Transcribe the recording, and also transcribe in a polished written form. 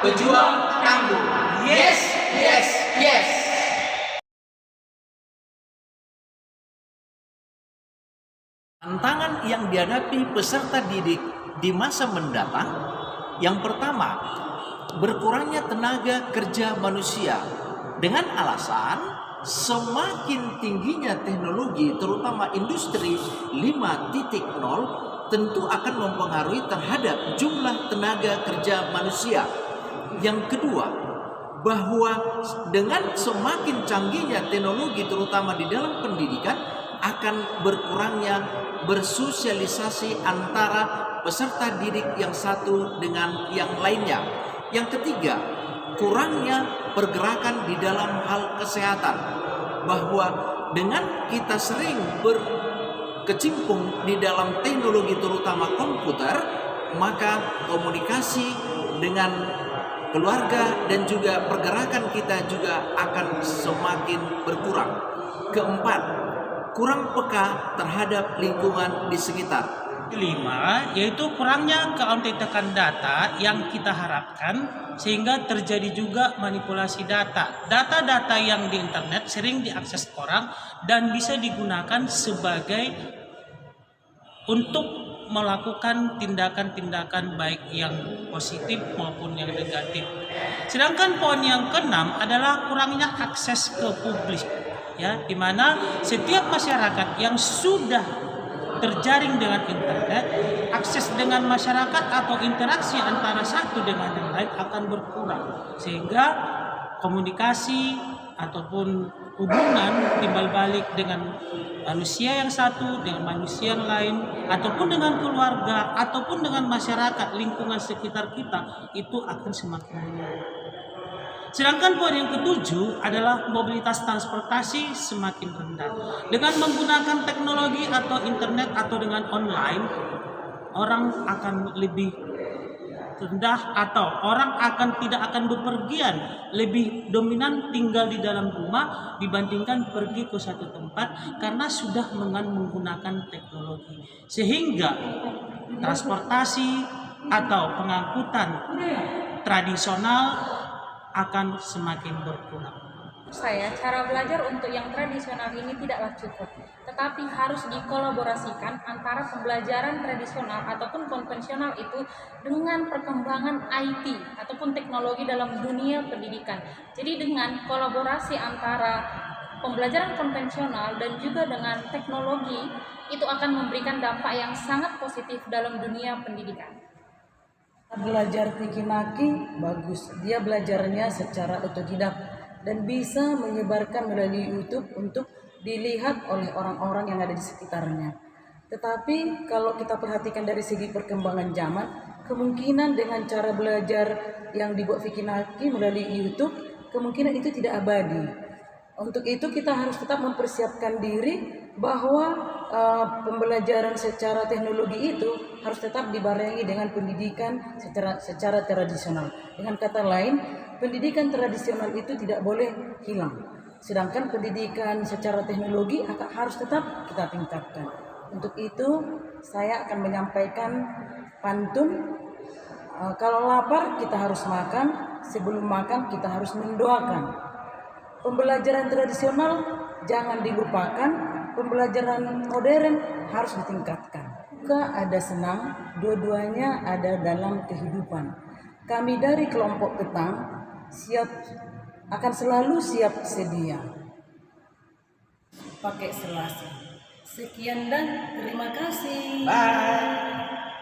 pejuang tangguh. Yes, yes, yes. Tantangan yang dihadapi peserta didik di masa mendatang, yang pertama, berkurangnya tenaga kerja manusia dengan alasan semakin tingginya teknologi terutama industri 5.0 tentu akan mempengaruhi terhadap jumlah tenaga kerja manusia. Yang kedua, bahwa dengan semakin canggihnya teknologi terutama di dalam pendidikan akan berkurangnya bersosialisasi antara peserta didik yang satu dengan yang lainnya. Yang ketiga, kurangnya pergerakan di dalam hal kesehatan, bahwa dengan kita sering berkecimpung di dalam teknologi terutama komputer, maka komunikasi dengan keluarga dan juga pergerakan kita juga akan semakin berkurang. Keempat, kurang peka terhadap lingkungan di sekitar. Kelima, yaitu kurangnya keautentikan data yang kita harapkan sehingga terjadi juga manipulasi data. Data-data yang di internet sering diakses orang dan bisa digunakan sebagai untuk melakukan tindakan-tindakan baik yang positif maupun yang negatif. Sedangkan poin yang keenam adalah kurangnya akses ke publik, ya, di mana setiap masyarakat yang sudah terjaring dengan internet, akses dengan masyarakat atau interaksi antara satu dengan yang lain akan berkurang, sehingga komunikasi ataupun hubungan timbal balik dengan manusia yang satu dengan manusia yang lain ataupun dengan keluarga ataupun dengan masyarakat lingkungan sekitar kita itu akan semakin menurun. Sedangkan poin yang ketujuh adalah mobilitas transportasi semakin rendah. Dengan menggunakan teknologi atau internet atau dengan online, orang akan lebih rendah atau orang tidak akan bepergian, lebih dominan tinggal di dalam rumah dibandingkan pergi ke satu tempat karena sudah menggunakan teknologi. Sehingga transportasi atau pengangkutan tradisional akan semakin berkurang. Saya, cara belajar untuk yang tradisional ini tidaklah cukup, tetapi harus dikolaborasikan antara pembelajaran tradisional ataupun konvensional itu dengan perkembangan IT ataupun teknologi dalam dunia pendidikan. Jadi dengan kolaborasi antara pembelajaran konvensional dan juga dengan teknologi itu akan memberikan dampak yang sangat positif dalam dunia pendidikan. Belajar Fikinaki bagus, dia belajarnya secara otodidak dan bisa menyebarkan melalui YouTube untuk dilihat oleh orang-orang yang ada di sekitarnya. Tetapi kalau kita perhatikan dari segi perkembangan zaman, kemungkinan dengan cara belajar yang dibuat Fikinaki melalui YouTube, kemungkinan itu tidak abadi. Untuk itu kita harus tetap mempersiapkan diri bahwa pembelajaran secara teknologi itu harus tetap dibarengi dengan pendidikan secara tradisional. Dengan kata lain, pendidikan tradisional itu tidak boleh hilang. Sedangkan pendidikan secara teknologi harus tetap kita tingkatkan. Untuk itu, saya akan menyampaikan pantun. Kalau lapar kita harus makan, sebelum makan kita harus mendoakan. Pembelajaran tradisional jangan dilupakan, pembelajaran modern harus ditingkatkan. Suka ada senang, dua-duanya ada dalam kehidupan. Kami dari kelompok Ketang akan selalu siap sedia. Pakai selasi. Sekian dan terima kasih. Bye.